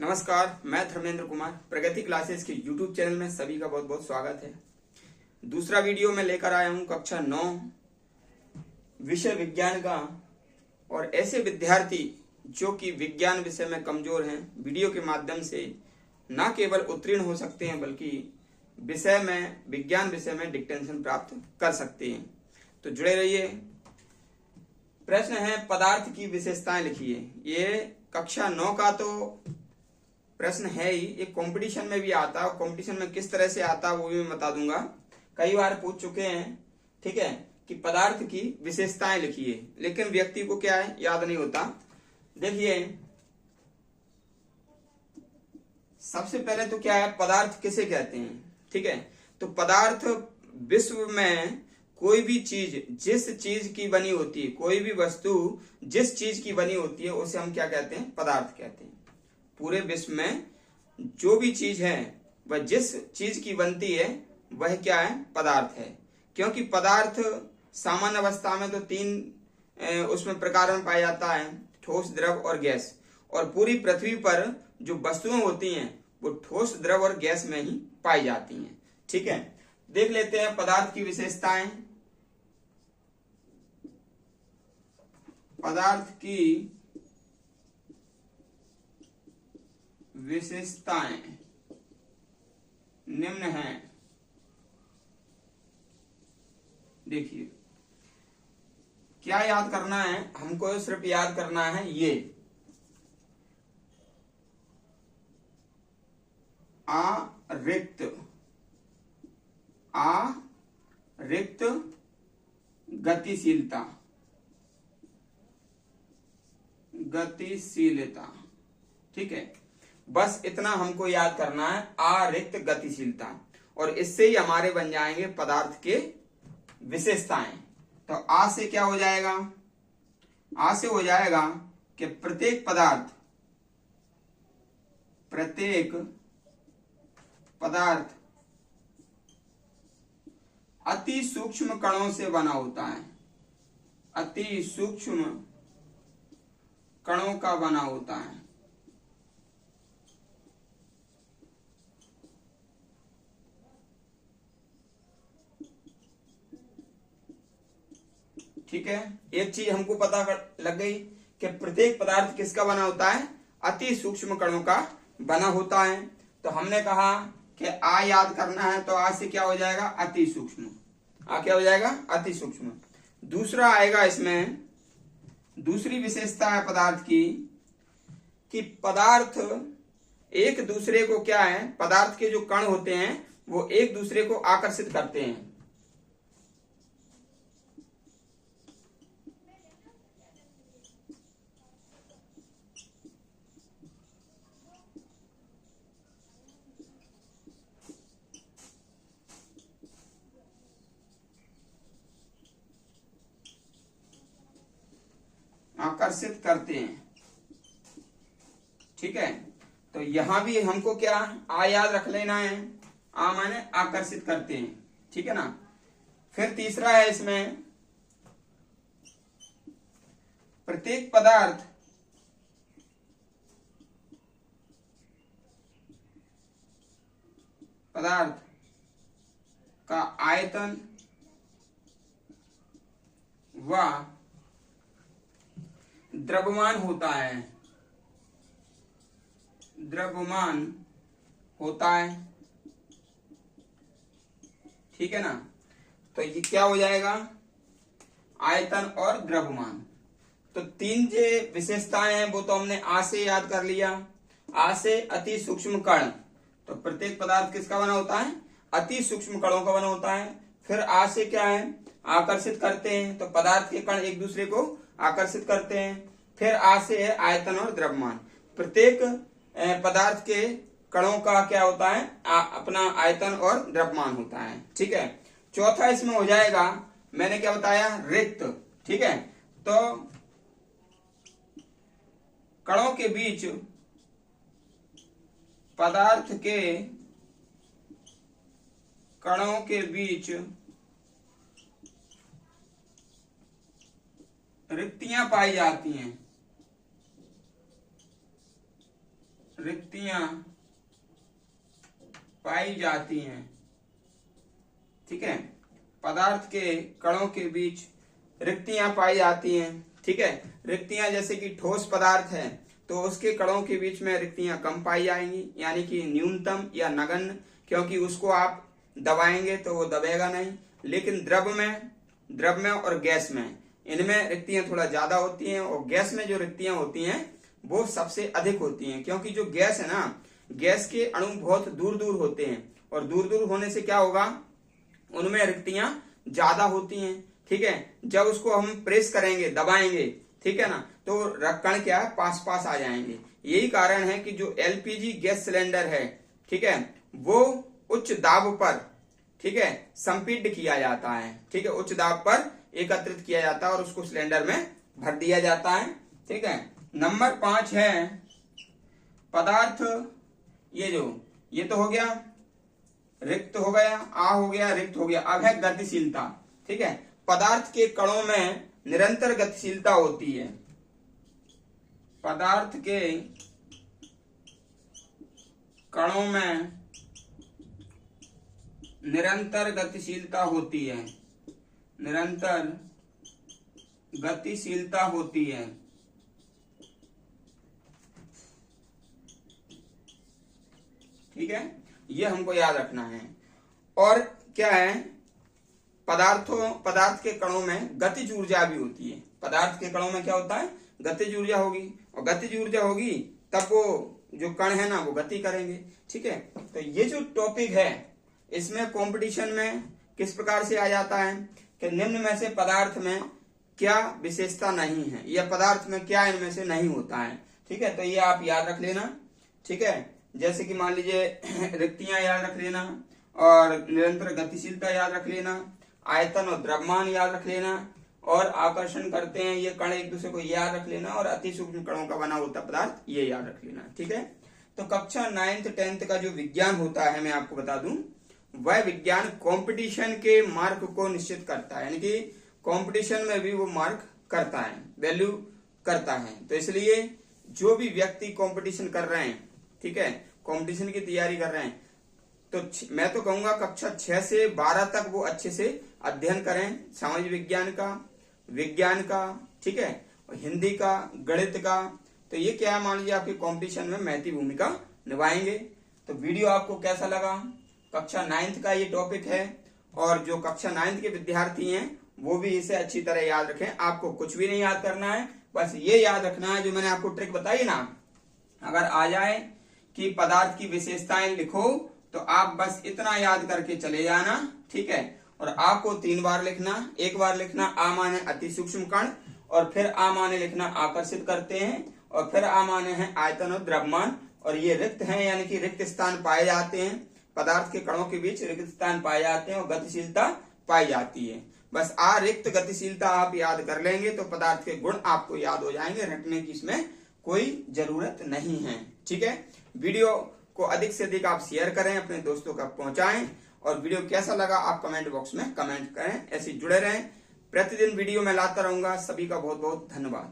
नमस्कार, मैं धर्मेंद्र कुमार। प्रगति क्लासेस के YouTube चैनल में सभी का बहुत बहुत स्वागत है। दूसरा वीडियो में लेकर आया हूं कक्षा 9 विषय विज्ञान का। और ऐसे विद्यार्थी जो कि विज्ञान विषय में कमजोर हैं, वीडियो के माध्यम से न केवल उत्तीर्ण हो सकते हैं बल्कि विज्ञान विषय में डिक्टेंशन प्राप्त कर सकते हैं। तो जुड़े रहिए। प्रश्न है, पदार्थ की विशेषताएं लिखिए। ये कक्षा 9 का तो प्रश्न है ही, एक कंपटीशन में भी आता है। कंपटीशन में किस तरह से आता है वो भी मैं बता दूंगा। कई बार पूछ चुके हैं, ठीक है, कि पदार्थ की विशेषताएं लिखिए, लेकिन व्यक्ति को क्या है याद नहीं होता। देखिए, सबसे पहले तो क्या है, पदार्थ किसे कहते हैं, ठीक है। तो पदार्थ विश्व में कोई भी चीज जिस चीज की बनी होती है, कोई भी वस्तु जिस चीज की बनी होती है उसे हम क्या कहते हैं, पदार्थ कहते हैं। पूरे विश्व में जो भी चीज है वह जिस चीज की बनती है वह क्या है, पदार्थ है। क्योंकि पदार्थ सामान्य अवस्था में तो तीन उसमें प्रकार में पाया जाता है, ठोस, द्रव और गैस। और पूरी पृथ्वी पर जो वस्तुएं होती हैं वो ठोस, द्रव और गैस में ही पाई जाती हैं, ठीक है। देख लेते हैं पदार्थ की विशेषताएं। पदार्थ की विशेषताएं निम्न हैं। देखिए, क्या याद करना है हमको, सिर्फ याद करना है ये रिक्त गतिशीलता, ठीक है। बस इतना हमको याद करना है, अरिक्त गतिशीलता, और इससे ही हमारे बन जाएंगे पदार्थ के विशेषताएं। तो आ से क्या हो जाएगा, आ से हो जाएगा कि प्रत्येक पदार्थ अति सूक्ष्म कणों से बना होता है, अति सूक्ष्म कणों का बना होता है। ठीक है, एक चीज हमको पता लग गई कि प्रत्येक पदार्थ किसका बना होता है, अति सूक्ष्म कणों का बना होता है। तो हमने कहा कि आ याद करना है, तो आ से क्या हो जाएगा, अति सूक्ष्म। आ क्या हो जाएगा, अति सूक्ष्म। दूसरा आएगा इसमें, दूसरी विशेषता है पदार्थ की कि पदार्थ एक दूसरे को क्या है, पदार्थ के जो कण होते हैं वो एक दूसरे को आकर्षित करते हैं। आकर्षित करते हैं, ठीक है। तो यहां भी हमको क्या आ याद रख लेना है, आ माने आकर्षित करते हैं, ठीक है ना। फिर तीसरा है इसमें, प्रत्येक पदार्थ का आयतन व द्रव्यमान होता है, ठीक है ना। तो ये क्या हो जाएगा, आयतन और द्रव्यमान। तो तीन जो विशेषताएं हैं वो तो हमने आ से याद कर लिया। आ से अति सूक्ष्म कण, तो प्रत्येक पदार्थ किसका बना होता है, अति सूक्ष्म कणों का बना होता है। फिर आ से क्या है, आकर्षित करते हैं, तो पदार्थ के कण एक दूसरे को आकर्षित करते हैं। फिर आ से है आयतन और द्रव्यमान, प्रत्येक पदार्थ के कणों का क्या होता है, अपना आयतन और द्रव्यमान होता है, ठीक है। चौथा इसमें हो जाएगा, मैंने क्या बताया, रिक्त, ठीक है। तो कणों के बीच, पदार्थ के कणों के बीच रिक्तियां पाई जाती हैं, रिक्तियां पाई जाती हैं। ठीक है, पदार्थ के कणों के बीच रिक्तियां पाई जाती हैं। ठीक है, रिक्तियां जैसे कि ठोस पदार्थ है तो उसके कणों के बीच में रिक्तियां कम पाई जाएंगी, यानी कि न्यूनतम या नगण्य, क्योंकि उसको आप दबाएंगे तो वो दबेगा नहीं। लेकिन द्रव में और गैस में इनमें रिक्तियां थोड़ा ज्यादा होती हैं, और गैस में जो रिक्तियां होती हैं वो सबसे अधिक होती हैं, क्योंकि जो गैस है ना, गैस के अणु बहुत दूर दूर होते हैं, और दूर दूर होने से क्या होगा, उनमें रिक्तियां ज्यादा होती हैं। ठीक है, जब उसको हम प्रेस करेंगे, दबाएंगे, ठीक है ना, तो कण क्या है, पास पास आ जाएंगे। यही कारण है कि जो एलपीजी गैस सिलेंडर है, ठीक है, वो उच्च दाब पर, ठीक है, संपीड्य किया जाता है। ठीक है, उच्च दाब पर एकत्रित किया जाता है और उसको सिलेंडर में भर दिया जाता है। ठीक है, नंबर 5 है पदार्थ, ये तो हो गया, रिक्त हो गया, आ हो गया, रिक्त हो गया। अब है गतिशीलता। ठीक है, पदार्थ के कणों में निरंतर गतिशीलता होती है। पदार्थ के कणों में निरंतर गतिशीलता होती है, निरंतर गतिशीलता होती है। ठीक है, ये हमको याद रखना है। और क्या है, पदार्थ के कणों में गतिज ऊर्जा भी होती है। पदार्थ के कणों में क्या होता है, गतिज ऊर्जा होगी, और गतिज ऊर्जा होगी तब वो जो कण है ना वो गति करेंगे। ठीक है, तो ये जो टॉपिक है इसमें कंपटीशन में किस प्रकार से आ जाता है कि निम्न में से पदार्थ में क्या विशेषता नहीं है, या पदार्थ में क्या इनमें से नहीं होता है। ठीक है, तो ये आप याद रख लेना। ठीक है, जैसे कि मान लीजिए रिक्तियां याद रख लेना, और निरंतर गतिशीलता याद रख लेना, आयतन और द्रव्यमान याद रख लेना, और आकर्षण करते हैं ये कण एक दूसरे को याद रख लेना, और अति सूक्ष्म कणों का बना होता पदार्थ ये याद रख लेना। ठीक है, तो कक्षा 9th 10th का जो विज्ञान होता है, मैं आपको बता दूं, वह विज्ञान कंपटीशन के मार्क को निश्चित करता है, यानी कि कंपटीशन में भी वो मार्क करता है, वैल्यू करता है। तो इसलिए जो भी व्यक्ति कंपटीशन कर रहे हैं, ठीक है, कंपटीशन की तैयारी कर रहे हैं, तो मैं तो कहूंगा कक्षा 6 से 12 तक वो अच्छे से अध्ययन करें, सामाजिक विज्ञान का, ठीक है, हिंदी का, गणित का। तो ये क्या मान लीजिए आपके कंपटीशन में महती भूमिका निभाएंगे। तो वीडियो आपको कैसा लगा, कक्षा 9th का ये टॉपिक है, और जो कक्षा 9th के विद्यार्थी हैं वो भी इसे अच्छी तरह याद रखें। आपको कुछ भी नहीं याद करना है, बस ये याद रखना है जो मैंने आपको ट्रिक बताई ना, अगर आ जाए कि पदार्थ की विशेषताएं लिखो तो आप बस इतना याद करके चले जाना। ठीक है, और आपको 3 बार लिखना, एक बार लिखना आ माने अति सूक्ष्म कण, और फिर आ माने लिखना आकर्षित करते हैं, और फिर आ माने हैं आयतन और द्रव्यमान, और ये रिक्त हैं, यानी कि रिक्त स्थान पाए जाते हैं, पदार्थ के कणों के बीच रिक्त स्थान पाए जाते हैं, और गतिशीलता पाई जाती है। बस आ रिक्त गतिशीलता आप याद कर लेंगे तो पदार्थ के गुण आपको याद हो जाएंगे, रटने की इसमें कोई जरूरत नहीं है। ठीक है, वीडियो को अधिक से अधिक आप शेयर करें, अपने दोस्तों तक पहुंचाएं, और वीडियो कैसा लगा आप कमेंट बॉक्स में कमेंट करें। ऐसे जुड़े रहें, प्रतिदिन वीडियो में लाता रहूंगा। सभी का बहुत बहुत धन्यवाद।